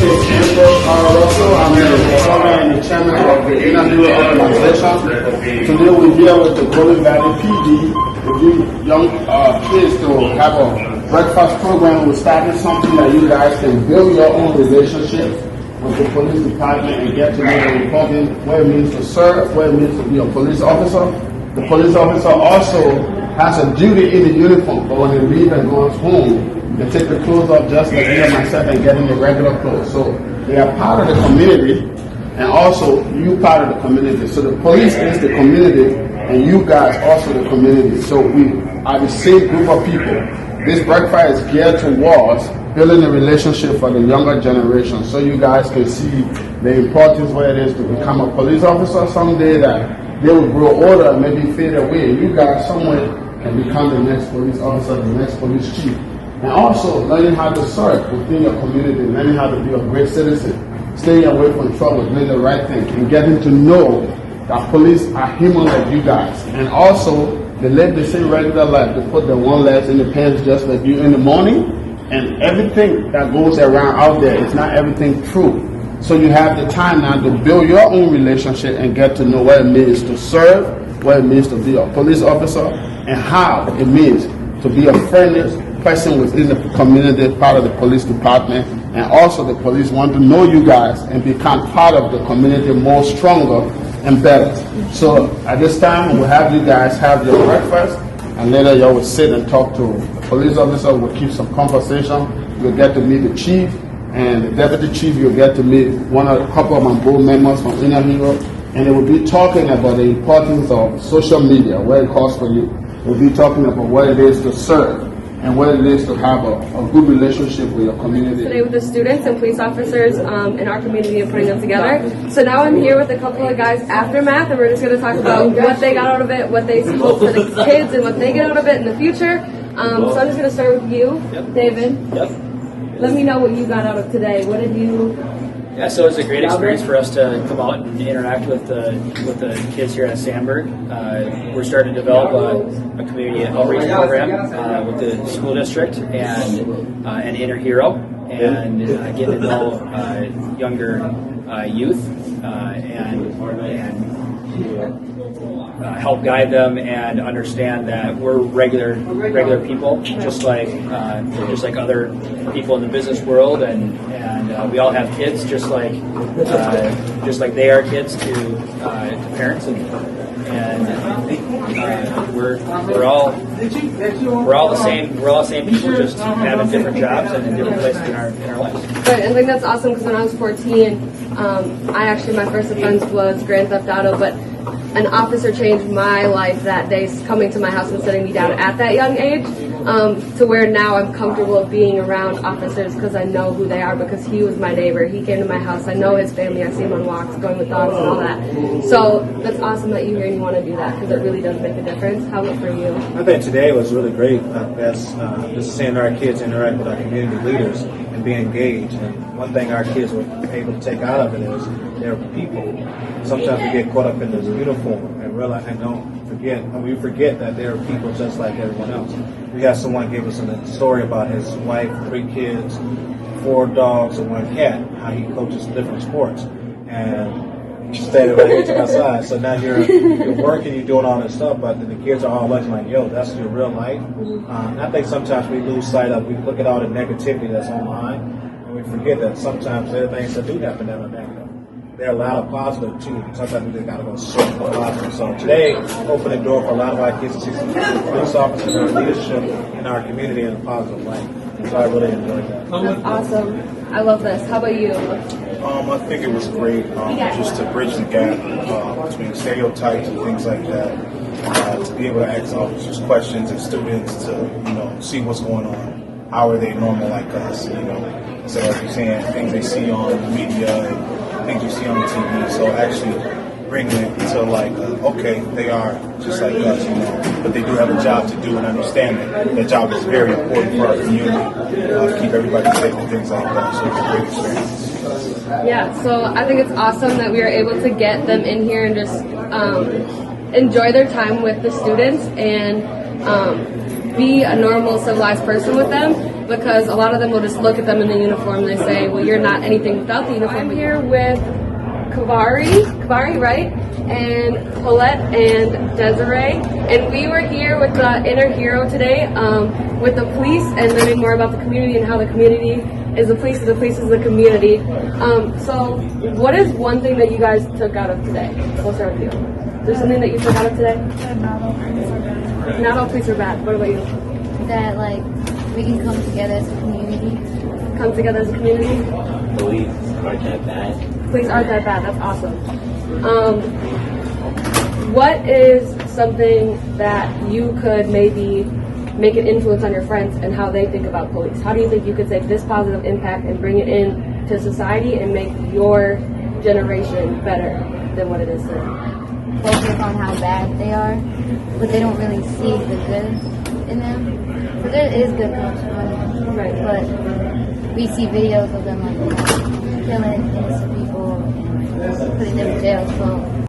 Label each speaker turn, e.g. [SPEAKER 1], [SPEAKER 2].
[SPEAKER 1] is Ambrose R. Russell. I'm the founder and the chairman of the Inner Hero organization. Today we're here with the Golden Valley PD to give young kids to have a breakfast program. We're starting something that you guys can build your own relationship with the police department and get to know the important what it means to serve, what it means to be a police officer. The police officer also has a duty in the uniform, but when they leave and goes home, they take the clothes off just like me and myself and get in the regular clothes. So they are part of the community, and also you part of the community. So the police is the community, and you guys also the community. So we are the same group of people. This breakfast is geared towards building a relationship for the younger generation, so you guys can see the importance what it is to become a police officer someday, that they will grow older and maybe fade away. You guys somewhere can become the next police officer, the next police chief. And also learning how to serve within your community, learning how to be a great citizen, staying away from trouble, doing the right thing, and getting to know that police are human like you guys. And also, they live the same regular life. They put their one legs in the pants just like you in the morning, and everything that goes around out there is not everything true. So you have the time now to build your own relationship and get to know what it means to serve, what it means to be a police officer, and how it means to be a friendly person within the community, part of the police department. And also the police want to know you guys and become part of the community more stronger and better. So at this time, we'll have you guys have your breakfast, and later you will sit and talk to the police officer. We'll keep some conversation. You'll get to meet the chief and the deputy chief. You'll get to meet a couple of my board members from Inner Hero, and they will be talking about the importance of social media, what it costs for you. We'll be talking about what it is to serve and what it is to have a good relationship with your community.
[SPEAKER 2] Today with the students and police officers in our community and putting them together. So now I'm here with a couple of guys after math, and we're just going to talk about what they got out of it, what they hope for the kids, and what they get out of it in the future. So I'm just going to start with you, David. Let me know what you got out of today. What did you...
[SPEAKER 3] Yeah, so it's a great experience for us to come out and interact with the kids here at Sandburg. We're starting to develop a community outreach program with the school district and Inner Hero, and getting to know younger youth and help guide them and understand that we're regular people, just like other people in the business world, and we all have kids, just like they are kids to parents, and we're all the same. We're all the same people, just having different jobs and in different places in our lives.
[SPEAKER 2] Right, I think that's awesome, because when I was 14, my first offense was Grand Theft Auto, but an officer changed my life that day, coming to my house and sitting me down at that young age, to where now I'm comfortable being around officers because I know who they are, because he was my neighbor. He came to my house. I know his family. I see him on walks, going with dogs and all that. So that's awesome that you're here and you want to do that, because it really does make a difference. How about for you?
[SPEAKER 4] I think today was really great. Just seeing our kids interact with our community leaders and be engaged. And one thing our kids were able to take out of it is they're people. Sometimes we get caught up in this uniform and realize we forget that they're people just like everyone else. We had someone give us a story about his wife, 3 kids, 4 dogs, and 1 cat, how he coaches different sports. And standing right here to my side. So now you're working, you're doing all this stuff, but the kids are all looking like, yo, that's your real life. And I think sometimes we lose sight of, we look at all the negativity that's online, and we forget that sometimes there are things that do happen that are negative. There are a lot of positive too. Sometimes we just gotta go search for positive. So today, open the door for a lot of our kids to see some police officers and leadership in our community in a positive light. So I really enjoyed that.
[SPEAKER 2] That's awesome. I love this. How about you?
[SPEAKER 5] I think it was great just to bridge the gap between stereotypes and things like that. To be able to ask officers questions and students to see what's going on. How are they normal like us? So like you're saying, things they see on the media and things you see on the TV. So actually bringing it to okay, they are just like us, but they do have a job to do, and understand that their job is very important for our community, to keep everybody safe and things like that. So it's a great experience.
[SPEAKER 2] Yeah, so I think it's awesome that we are able to get them in here and just enjoy their time with the students and be a normal, civilized person with them. because a lot of them will just look at them in the uniform and they say, well, you're not anything without the uniform. I'm here with Kavari, right? And Paulette and Desiree. And we were here with the Inner Hero today with the police and learning more about the community and how the community is the police, the police is the community. So what is one thing that you guys took out of today? We'll start with you. Is there something that you took out of today? Not all police are bad. What about you?
[SPEAKER 6] That like we can come together as a community.
[SPEAKER 2] Come together as a community?
[SPEAKER 7] Police aren't that bad.
[SPEAKER 2] Police aren't that bad. That's awesome. What is something that you could maybe make an influence on your friends and how they think about police? How do you think you could take this positive impact and bring it in to society and make your generation better than what it is today?
[SPEAKER 6] Focus on how bad they are, but they don't really see the good in them. So there is good cops on them,
[SPEAKER 2] Right.
[SPEAKER 6] but we see videos of them like killing innocent people and putting them in jail. So